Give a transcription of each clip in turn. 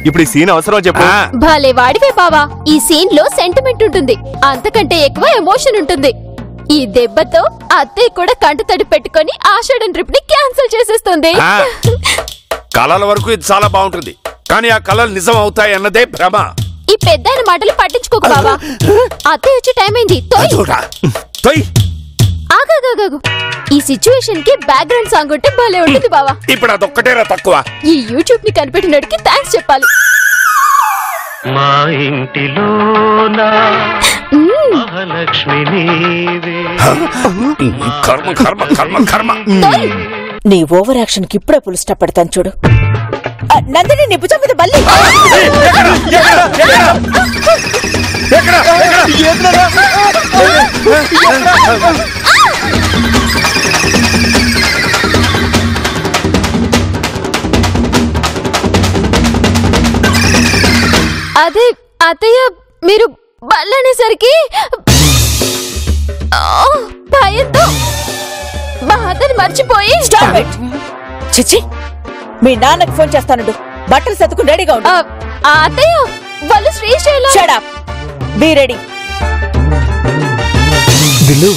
ఇప్పుడు ఈ సీన్ అవసరం చెప్పు. భలే వాడివే బావా. ఈ సీన్ లో సెంటిమెంట్ ఉంటుంది, అంతకంటే ఎక్కువ ఎమోషన్ ఉంటుంది. ఈ దెబ్బతో అత్తయ్య కూడా కంటతడి పెట్టుకొని ఆషాఢం ట్రిప్ ని క్యాన్సిల్ చేసేస్తుంది. కళల వరకు ఇది చాలా బాగుంటుంది, కానీ ఆ కళలు నిజం అవుతాయి అన్నదే భ్రమ. ఈ పెద్ద మాటలు పట్టించుకోకు బావా. అత్తయ్య వచ్చే టైం అయింది. ఆగాగాగు, ఈ సిచ్యువేషన్ కి బ్యాక్గ్రౌండ్ సాంగ్ ఉంటే భలే ఉంటుంది బావా. ఇప్పుడు అదొక్కటేరా తక్కువ. ఈ యూట్యూబ్ ని కనిపెట్టినడికి థ్యాంక్స్ చెప్పాలి. మా ఇంటిలో కర్మ కర్మ కర్మ కర్మ. నీ ఓవర్ యాక్షన్ కి ఇప్పుడే పుల్ స్టాప్ పెడతాను చూడు. నందిని నీ భుజం మీద బల్లి. అదే అత్తయ్య, మీరు బల్లనేసరికి భయంతో బాధని మర్చిపోయి. చిచి, మీ నాన్నకి ఫోన్ చేస్తాను. బట్టలు సర్దుకుని రెడీగా ఉండు. అత్తయ్య, వాళ్ళు Srisailam. Shut up, be ready. దిల్లు,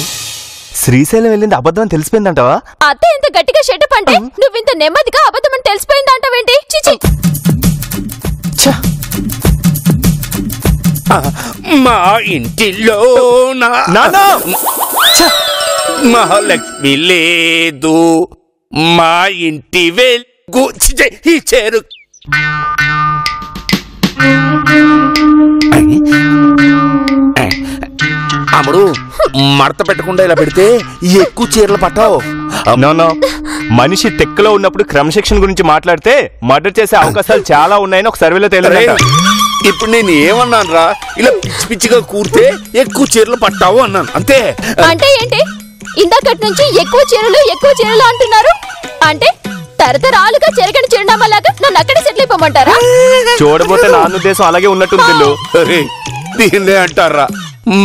శ్రీశైలం వెళ్ళింది అబద్ధం అని తెలిసిపోయిందంటావా? అత్తయ్య ఇంత గట్టిగా షెటప్ అంటే నువ్వింత నెమ్మదిగా అబద్ధం అని తెలిసిపోయిందంటావేంటి? చిచి. మా ఇంటిలో మహాలక్ష్మి లేదు, మా ఇంటి వెలుగు చేరు. అమ్ముడు, మడత పెట్టకుండా ఇలా పెడితే ఎక్కువ చీరలు పట్టావు. మనిషి తెక్కలో ఉన్నప్పుడు క్రమశిక్షణ గురించి మాట్లాడితే మర్డర్ చేసే అవకాశాలు చాలా ఉన్నాయని ఒక సర్వేలో తేలింది. ఇప్పుడు నేను ఏమన్నాను రా? ఇలా పిచ్చి పిచ్చిగా కూర్తే ఎక్కువ చీరలు పట్టావు అన్నాను, అంతే. అంటే ఏంటి? ఇందాకటి నుంచి ఎక్కువ చీరలు అంటున్నారు. అంటే తరతరాలుగా చెరగని చిరునామాలాగా నన్ను అక్కడే సెటిల్ అయిపోమంటారా? చూడబోతే నా ఉద్దేశం అలాగే ఉన్నట్టుంది. దీన్నే అంటారా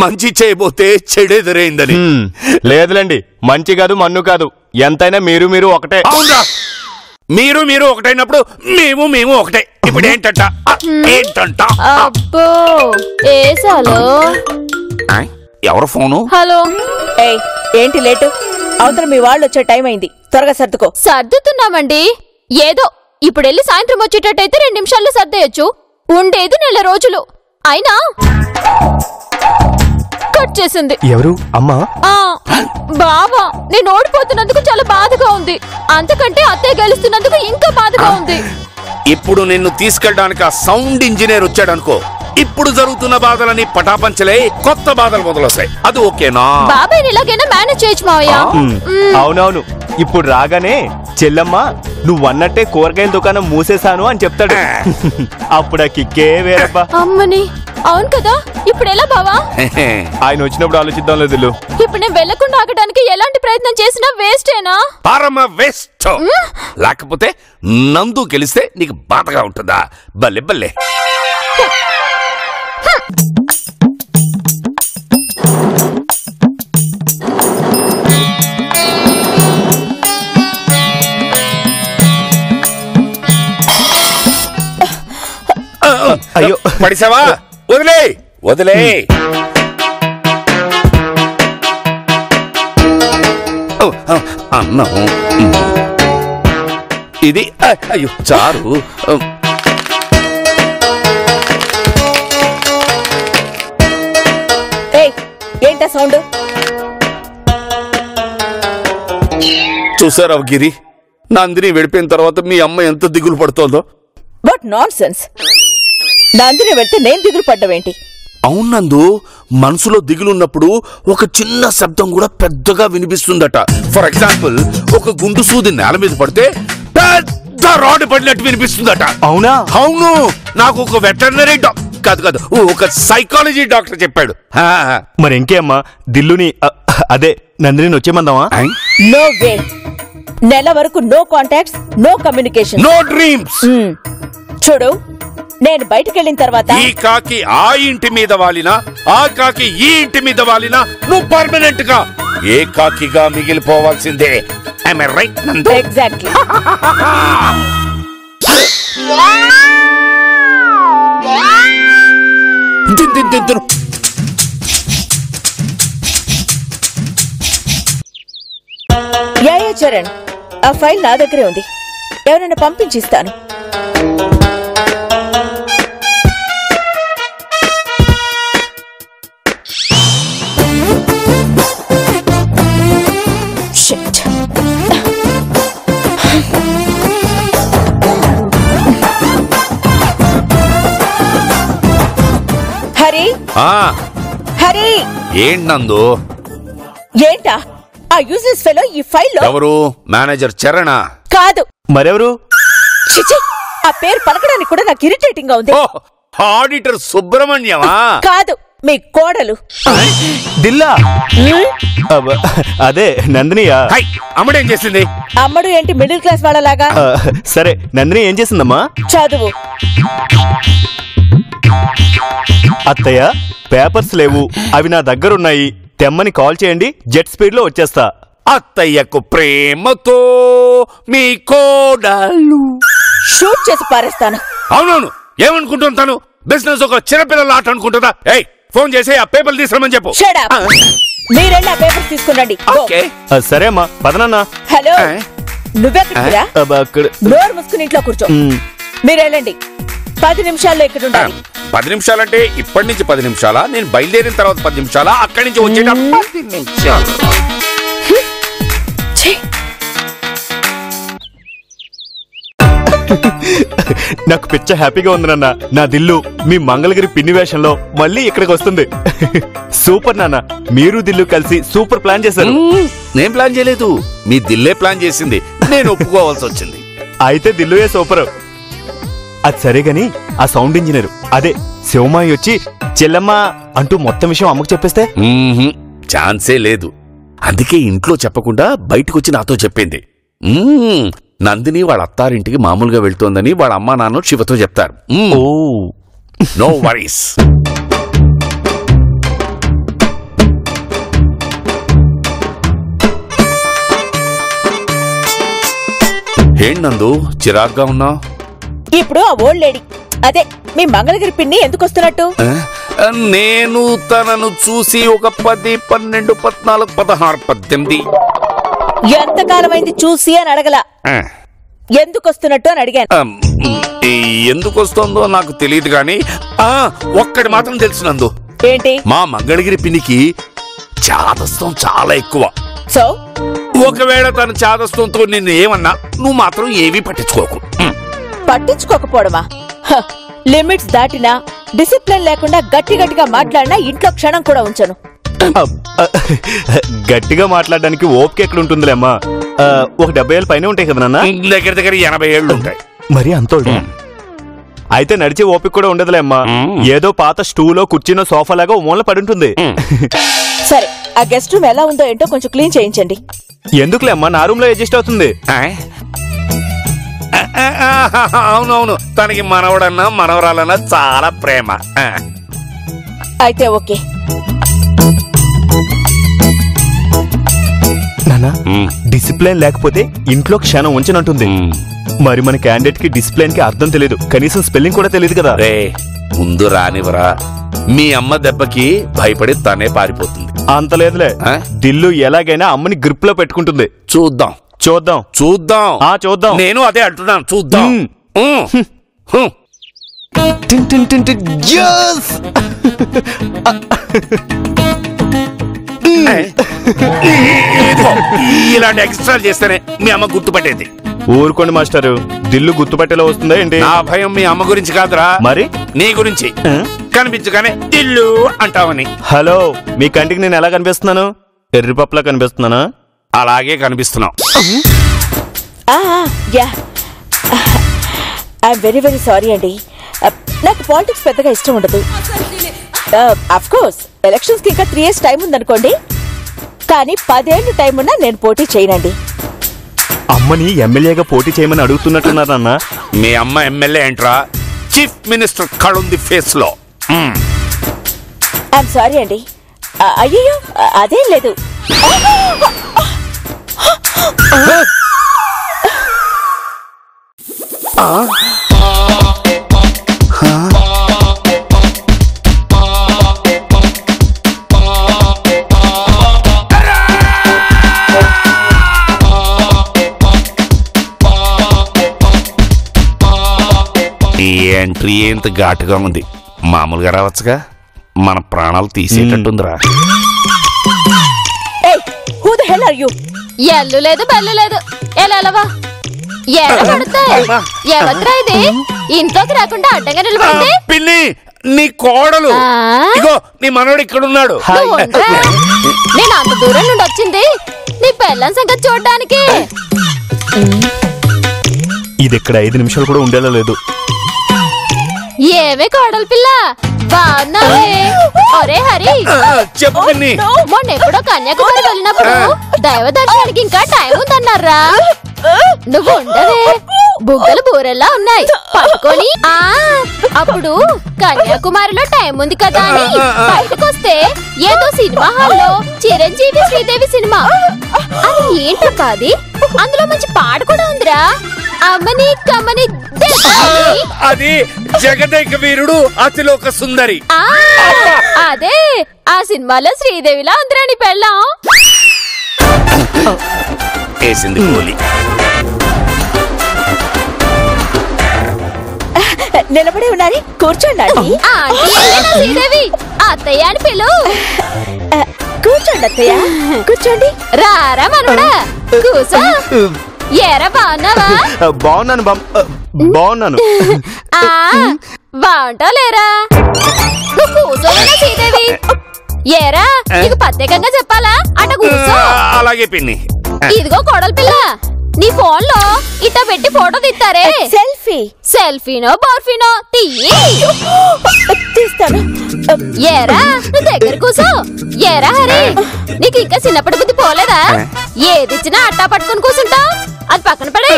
మంచి చేయబోతే చెడెదురైందని? లేదులేండి, మంచి కాదు మన్ను కాదు, ఎంతైనా మీరు మీరు ఒకటే. అవునా? మీరు ఒకటైనప్పుడు మేము ఒకటే. ఇప్పుడు ఏంటంట? అబ్బో ఏసాలో. ఎవరు ఫోను? హలో. ఏంటి లేటు? అవతల మీ వాళ్ళు వచ్చే టైం అయింది, త్వరగా సర్దుకో. సర్దుతున్నామండి. ఏదో ఇప్పుడెళ్ళి సాయంత్రం వచ్చేటట్టయితే 2 నిమిషాల్లో సర్దేయచ్చు. ఉండేది 1 నెల రోజులు. అయినా కట్ చేసింది. ఎవరు? అమ్మా? బావా, నేను ఓడిపోతున్నందుకు చాలా బాధగా ఉంది. అంతకంటే అత్తయ్య గెలుస్తున్నందుకు ఇంకా బాధగా ఉంది. ఇప్పుడు నిన్ను తీసుకెళ్ళడానికి ఆ సౌండ్ ఇంజనీర్ వచ్చాడనుకో, ఇప్పుడు జరుగుతున్న బాధలని పటాపంచలే కొత్త బాధలు మొదలొస్తాయి. అది ఓకేనా? బాబాయ్ ఎలాగైనా మేనేజ్ చేయొచ్చు మావయ్య. అవునవును, ఇప్పుడు రాగానే చెల్లమ్మ నువ్వన్నట్టే కూరగాయల దుకాణం మూసేశాను అని చెప్తాడు. అప్పుడు ఆ కిక్కే వేరబ్బా. అమ్మని, అవును కదా. ఇప్పుడు ఎలా బావా? ఆయన వచ్చినప్పుడు ఆలోచిద్దాం. లేదు, ఇప్పుడు నేను వెళ్లకుండా ఆగడానికి ఎలాంటి ప్రయత్నం చేసినా వేస్టేనా? పరమ వేస్ట్. లేకపోతే నందు గెలిస్తే నీకు బాధగా ఉంటుందా? బల్లె బల్లె. అయ్యో పడిసావా? వదిలే. అన్నం ఇది. అయ్యో చారు. ఏంటా సౌండ్? చూసారా గిరి, నందిని వెళ్ళిపోయిన తర్వాత మీ అమ్మ ఎంత దిగులు పడుతోందో. What non sense. నందిని వెళ్తే నేను దిగులు పడ్డవేంటి? అవునందు, మనసులో దిగులున్నప్పుడు ఒక చిన్న శబ్దం కూడా పెద్దగా వినిపిస్తుందట. ఫర్ ఎగ్జాంపుల్, ఒక గుండు సూది నేల మీద పడితే పెద్ద రాడ్ పడినట్టు వినిపిస్తుందట. అవునా? అవును, నాకు ఒక వెటర్నరీ కాదు ఒక సైకాలజీ డాక్టర్ చెప్పాడు. మరి ఇంకేమ్మా, దిల్లుని అదే నందిని వచ్చేమందామా? No way. నెల వరకు no contacts, no communication, no dreams. చూడు, నేను బయటకెళ్ళిన తర్వాత ఈ కాకి ఆ ఇంటి మీద వాలినా, ఆ కాకి ఈ ఇంటి మీద వాలినా నువ్వు పర్మనెంట్ గా ఏ కాకిగా మిగిలిపోవాల్సిందే. ఐ రైట్ నందు? ఎగ్జాక్ట్లీ. తిను. యా చరణ్, ఆ ఫైల్ నా దగ్గరే ఉంది, ఎవరైనా పంపించిస్తాను. హరి హరి, ఏంటి నందు? ఏంటా ఆ యూజ్లెస్ ఫెలో ఈ ఫైల్ లో? ఎవరు? మేనేజర్ చరణా? కాదు. మరెవరు? చిచి, ఆ పేరు పలకడానికి కూడా నాకు ఇరిటేటింగ్ గా ఉంది. ఆడిటర్ సుబ్రహ్మణ్యమా? కాదు, మీ కోడలు దిల్లా. అదే నందినియా? అమ్మడేం చేసింది? అమ్మడు ఏంటి మిడిల్ క్లాస్ వాళ్ళలాగా? సరే, నందిని ఏం చేసిందమ్మా? చదువు. అత్తయ్య, పేపర్స్ లేవు, అవి నా దగ్గరున్నాయి, తెమ్మని కాల్ చేయండి, జెట్ స్పీడ్ లో వచ్చేస్తా. అత్తయ్యకు ప్రేమతో మీ కోడలు. షూట్ చేసి పారేస్తాను. అవునవును, ఏమనుకుంటుంటాను? బిజినెస్ ఒక చిన్నపిల్లల ఆట అనుకుంటుందా? ఏయ్, ఫోన్ చేసి ఆ పేపర్లు తీసుకురమని చెప్పు. మీరెళ్ళి ఆ పేపర్స్ తీసుకురండి. సరే అమ్మా, పదనన్నా. హలో, నువ్వెక్కడికిరా? నోరు మూసుకుని ఇంట్లో కూర్చో. మీరెళ్ళండి, 10 నిమిషాల్లో ఇక్కడ ఉండాలి. 10 నిమిషాలంటే ఇప్పటి నుంచి 10 నిమిషాలా? నేను బయలుదేరిన తర్వాత 10 నిమిషాలా? అక్కడి నుంచి వచ్చేట 10 నిమిషాలు. నాకు పిచ్చ హ్యాపీగా ఉంది నాన్న. నా దిల్లు మీ మంగళగిరి పిన్ని వేషంలో మళ్ళీ ఇక్కడికి వస్తుంది. సూపర్ నాన్న, మీరు దిల్లు కలిసి సూపర్ ప్లాన్ చేశారు. నేను ప్లాన్ చేయలేదు, మీ దిల్లే ప్లాన్ చేసింది. నేను ఒప్పుకోవాల్సి వచ్చింది. అయితే దిల్లుయే సూపర్. అది సరే గాని ఆ సౌండ్ ఇంజనీర్, అదే శివమాయి వచ్చి చెల్లమ్మ అంటూ మొత్తం విషయం అమ్మకు చెప్పేస్తే? ఛాన్సే లేదు. అందుకే ఇంట్లో చెప్పకుండా బయటకొచ్చి నాతో చెప్పింది. నందిని వాళ్ళ అత్తారింటికి మామూలుగా వెళ్తోందని వాళ్ళ అమ్మా నాన్న శివతో చెప్తారు. No worries. ఏంటి నందు చిరాగ్గా ఉన్నావు? ఇప్పుడు ఆ ఓల్డ్ లేడీ, అదే మీ మంగళగిరి పిన్ని ఎందుకు వస్తున్నట్టు? నేను తనను చూసి ఒక 10, 12, 14, 16, 18. ఎంతకాలమైంది చూసి అని అడగల, ఎందుకు వస్తున్నట్టు అని అడిగాను. ఎందుకు వస్తుందో నాకు తెలియదు గాని ఒక్కడి మాత్రం తెలుసు నందు. ఏంటి? మా మంగళగిరి పిన్నికి చాదస్తం చాలా ఎక్కువ. సో ఒకవేళ తన చాదస్తంతో నిన్ను ఏమన్నా నువ్వు మాత్రం ఏవీ పట్టించుకోకు. పట్టించుకోకపోవడమా? లిమిట్స్ దాటినా, డిసిప్లిన్ లేకుండా గట్టి గట్టిగా మాట్లాడినా ఇంట్లో క్షణం కూడా ఉంచను. గట్టిగా మాట్లాడడానికి ఓపిక ఎక్కడుంటుందిలే అమ్మా. ఒక 70 ఏళ్ళ పైన ఉంటాయి కదా నాన్న? దగ్గర దగ్గర 80 ఏళ్ళు ఉంటాయి. మరి అంతోళ్ళు అయితే నడిచే ఓపిక కూడా ఉండదులే అమ్మా. ఏదో పాత స్టూలో కుర్చీనో సోఫా లాగా మూల పడి ఉంటుంది. సరే, ఆ గెస్ట్ రూమ్ ఎలా ఉందో ఏంటో కొంచెం క్లీన్ చేయించండి. ఎందుకులే అమ్మా, నా రూమ్ లో అడ్జస్ట్ అవుతుంది. అవునవును, తనకి మనవడన్నా మనవరాలన్నా చాలా ప్రేమ. అయితే ఓకే. నానా, డిసిప్లిన్ లేకపోతే ఇంట్లో క్షణం ఉంచనంటుంది. మరి మన క్యాండిడేట్ కి డిసిప్లిన్ కి అర్థం తెలియదు, కనీసం స్పెల్లింగ్ కూడా తెలియదు కదా. ముందు రానివరా, మీ అమ్మ దెబ్బకి భయపడి తనే పారిపోతుంది. అంత లేదులే, దిల్లు ఎలాగైనా అమ్మని గ్రిప్ లో పెట్టుకుంటుంది. చూద్దాం చూద్దాం చూద్దాం చూద్దాం. నేను అదే అంటున్నాను, చూద్దాం. ఇలాంటి ఎక్స్ట్రా చేస్తేనే మీ అమ్మ గుర్తుపట్టేది. ఊరుకోండి మాస్టారు, దిల్లు గుర్తుపట్టేలా వస్తుందా ఏంటి? నా భయం మీ అమ్మ గురించి కాదురా, మరి నీ గురించి. కనిపించగానే దిల్లు అంటావని. హలో, మీ కంటికి నేను ఎలా కనిపిస్తున్నాను? ఎర్రిపప్పులా కనిపిస్తున్నానా? అలాగే కనిపిస్తున్నావు. ఐఎమ్ వెరీ వెరీ సారీ అండి. నాకు పాలిటిక్స్ పెద్దగా ఇష్టం ఉండదు. అఫ్ కోర్స్ ఎలక్షన్స్ కి ఇంకా 3 years టైం ఉందనుకోండి, కానీ 10 ఏళ్ళు టైం ఉన్నా నేను పోటీ చేయనండి. అమ్మని ఎమ్మెల్యేగా పోటీ చేయమని అడుగుతున్నట్టున్నారన్న. మీ అమ్మ ఎమ్మెల్యే ఏంట్రా? చీఫ్ మినిస్టర్ కడుంది ఫేస్ లో. ఐఎమ్ సారీ అండి. అయ్యో అదేం లేదు. ఎంట్రీ ఎంత ఘాటుగా ఉంది. మామూలుగా రావచ్చుగా, మన ప్రాణాలు తీసేటట్టుందిరా. Who the hell are you? ఎల్లు లేదు బెల్లు లేదు. ఎలావా ఎవత్రా ఇది ఇంట్లోకి రాకుండా అడ్డంగా నిలబడింది? పిన్ని, నీ కోడలు. ఇగో నీ మనోడు ఇక్కడున్నాడు. నేను అంత దూరం నుండి వచ్చింది నీ పెళ్ళం సంగతి చూడడానికి. ఇది ఇక్కడ 5 నిమిషాలు కూడా ఉండేలా లేదు. ఏమే కోడలు పిల్ల బాగున్నావే? ఒరే హరి, చెప్పు పిన్ని. మొన్న ఎప్పుడో కన్యాకుమారి వెళ్ళినప్పుడు దైవ దర్శనానికి ఇంకా టైం ఉందన్నారా? నువ్వు ఉండవే, బుగ్గలు బూరెల్లా ఉన్నాయి పట్టుకొని. అప్పుడు కన్యాకుమారిలో టైం ఉంది కదా అని బయటకు వస్తే ఏదో సినిమా హాల్లో చిరంజీవి శ్రీదేవి సినిమా. అది ఏంటబ్బా అది? అందులో మంచి పాట కూడా ఉందిరా, అమ్మని కమ్మని. అది జగదేక వీరుడు అతిలోక సుందరి. అదే ఆ సినిమాలో శ్రీదేవిలా ఉందిరా నీ పెళ్ళం. వేసింది కూలి. నిలబడే ఉన్నారే, కూర్చోండి. శ్రీదేవి అత్తయ్య అని పిలు. కూర్చోండి అత్తయ్య, కూర్చోండి. రారా మనవడా కూసో. ఏరా బాగున్నావా? బాగున్నాను బాగున్నాను. బాగుంటావు లేరా? నువ్వు కూర్చోలేనా శ్రీదేవి? ఏరా నీకు ప్రత్యేకంగా చెప్పాలా? అట కూర్చో. అలాగే పిన్ని. ఇదిగో కోడలు పిల్ల, నీ ఫోన్ లో ఇట్ట పెట్టి ఫోటో తీస్తారే, సెల్ఫీనో బోర్ఫీనో తీస్తాను. ఏరా నువ్వు దగ్గర కూసో. ఏరా హరి, నీకు ఇంకా చిన్నప్పటి బుద్ధి పోలేదా? ఏది ఇచ్చినా అట్టా పట్టుకుని కూర్చుంటావు. అది పక్కన పడే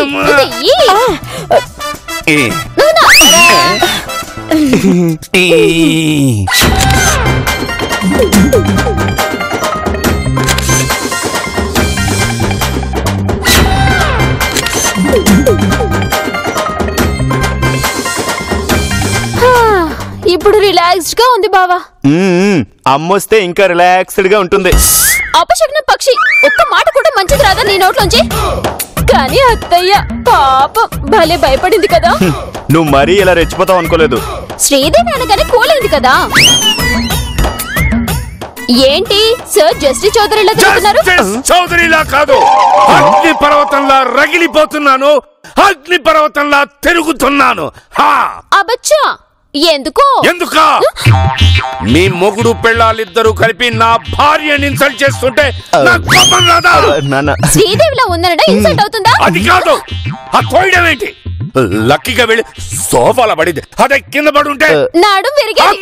నువ్వు నారా. ఇప్పుడు రిలాక్స్డ్ గా ఉంది బావా. అమ్మొస్తే ఇంకా రిలాక్స్డ్ గా ఉంటుంది. అపశకున పక్షి ఒక్క మాట కూడా మంచిది రాదా నీ నోట్లోంచి? కానీ అత్తయ్య పాపం భలే భయపడింది కదా. నువ్వు మరీ ఇలా రెచ్చిపోతావు అనుకోలేదు. శ్రీదేవి అనగానే కూలైంది కదా. ఏంటి సార్ జస్టిస్ చౌదరిలా తిరుగుతున్నారు? చౌదరిలా కాదు, అగ్ని పర్వతంలా రగిలిపోతున్నాను, అగ్ని పర్వతంలా తిరుగుతున్నాను. అబచ్చా ఎందుకో? ఎందుకా? మీ మొగుడు పెళ్ళాలిద్దరూ కలిపి నా భార్యని ఇన్సల్ట్ చేస్తుంటే నాకు కోపం రాదా? శ్రీదేవిలా ఉందనడా ఇన్సల్ట్ అవుతుందా? అది కాదు, ఆ తోయడం ఏంటి? లక్కీగా వెళ్ళి సోఫాలో పడింది, అదే కింద పడి ఉంటే నాడు విరిగేది.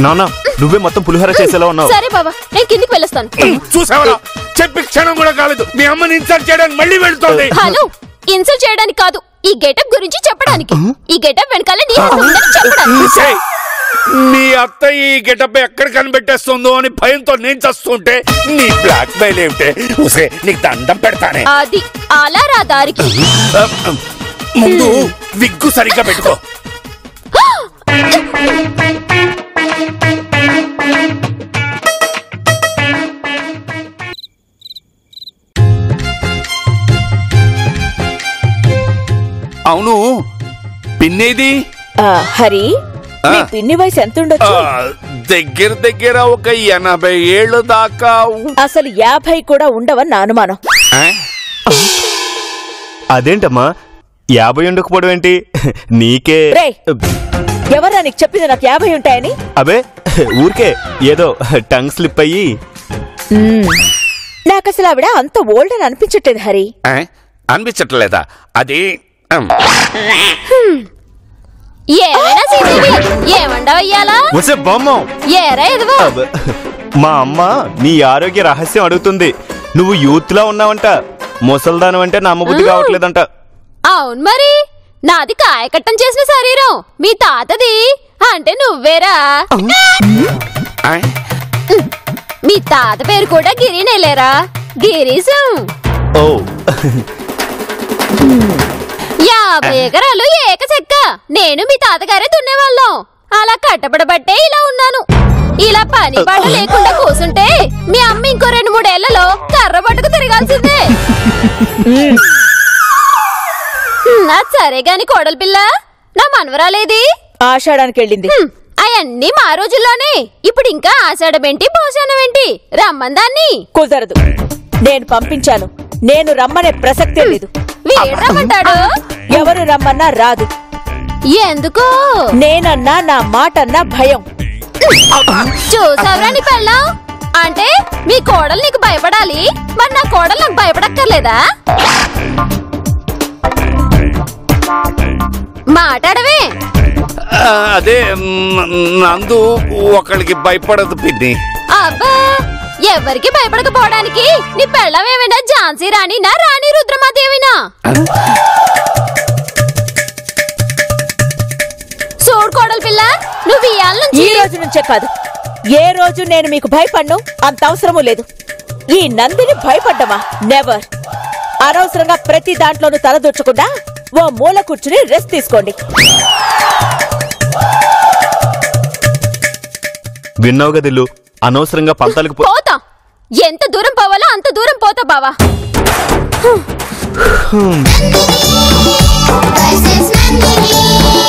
నాన్న నువ్వే మొత్తం పులిహోర చేసేలా ఉన్నావు. సరే బాబా, నేను కిందికి వెళ్ళొస్తాను. చూసావరా, చెప్పి క్షణం కూడా కాలేదు మీ అమ్మని ఇన్సల్ట్ చేయడానికి మళ్ళీ వెళ్తోంది. హలో, ఇన్సల్ట్ చేయడానికి కాదు, ఈ గెటప్ గురించి చెప్పడానికి. ఈ గెటప్ వెనకాల నీ హస్తం ఉందని చెప్పడానికి. మీ అత్తయ్య ఈ గెటప్ ఎక్కడ కనిపెట్టేస్తుందో అని భయంతో నేను చస్తుంటే నీ బ్లాక్ మెయిల్ ఏమిటే? నీకు దండం పెడతానే. అది అలా రా దారికి. ముందు విగ్గు సరిగ్గా పెట్టుకో. అవును, పిన్నేది? హరి, మీ పిన్ని వయసు ఎంత ఉండొచ్చు? దగ్గర దగ్గర ఒక 80 ఏళ్ళు దాకా. అసలు 50 కూడా ఉండవని నా అనుమానం. అదేంటమ్మా 50 ఉండకపోవడం ఏంటి? నీకే ఎవరా నీకు చెప్పింది నాకు 50 ఉంటాయని? అబే ఊరికే ఏదో టంగ్ స్లిప్ అయ్యి. నాకు అసలు ఆవిడ అంత ఓల్డ్ అని అనిపించట్లేదు హరి. అనిపించట్లేదా? అది మా అమ్మ నీ ఆరోగ్య రహస్యం అడుగుతుంది. నువ్వు యూత్ లా ఉన్నావంట, ముసల్దానం అంటే నమ్మబుద్ధి కావట్లేదంట. అవును మరి, నాది కాయకట్టం చేసిన శరీరం, మీ తాతది అంటే నువ్వేరా. మీ తాత పేరు కూడా గిరినేలేరా, గిరీశం. ఓ 50 ఎకరాలు ఏకచెక్క నేను మీ తాతగారే దున్నేవాళ్ళం. అలా కట్టబడబట్టే ఇలా ఉన్నాను. ఇలా పని పాట లేకుండా కూసుంటే మీ అమ్మ ఇంకో 2-3 ఏళ్లలో కర్ర పట్టుకు తిరగాల్సిందే. సరే గాని కోడలు పిల్ల, నా మనవరాలేది ఆషాఢానికి వెళ్ళింది. అవన్నీ మా రోజుల్లోనే. ఇప్పుడు ఇంకా ఆషాఢమేంటి పోషాణమేంటి? రమ్మందాన్ని. కుదరదు, నేను పంపించాను. నేను రమ్మనే ప్రసక్తే లేదు. వీడు రమ్మంటాడు. ఎవరు రమ్మన్నా రాదు. ఎందుకు? నేనన్నా నా మాటన్నా భయం. చూసావురా నీ పెళ్ళాం? అంటే మీ కోడలు నీకు భయపడాలి, మరి నా కోడలు నాకు భయపడక్కర్లేదా? మాట్లాడవే. అదే నందు ఒకళ్ళకి భయపడదు పిన్ని. అబ్బా, ఎవరికి భయపడకపోవడానికి నీ పెళ్ళం ఏమైనా ఝాన్సీ రాణినా, రాణి రుద్రమాదేవినా? చూడు కోడలు పిల్ల, నువ్వు ఇయాల నుంచి ఈ రోజు నుంచే కాదు, ఏ రోజు నేను మీకు భయపడ్ను. అంత అవసరమూ లేదు. ఈ నందిని భయపడ్డమా? నెవర్. అనవసరంగా ప్రతి దాంట్లోనూ తలదూర్చకుండా ఓ మూల కూర్చుని రెస్ట్ తీసుకోండి. విన్నావుగా దిల్లు, అనవసరంగా పంతాలకు పోతా. ఎంత దూరం పోవాలో అంత దూరం పోతా బావా. This is Nandini.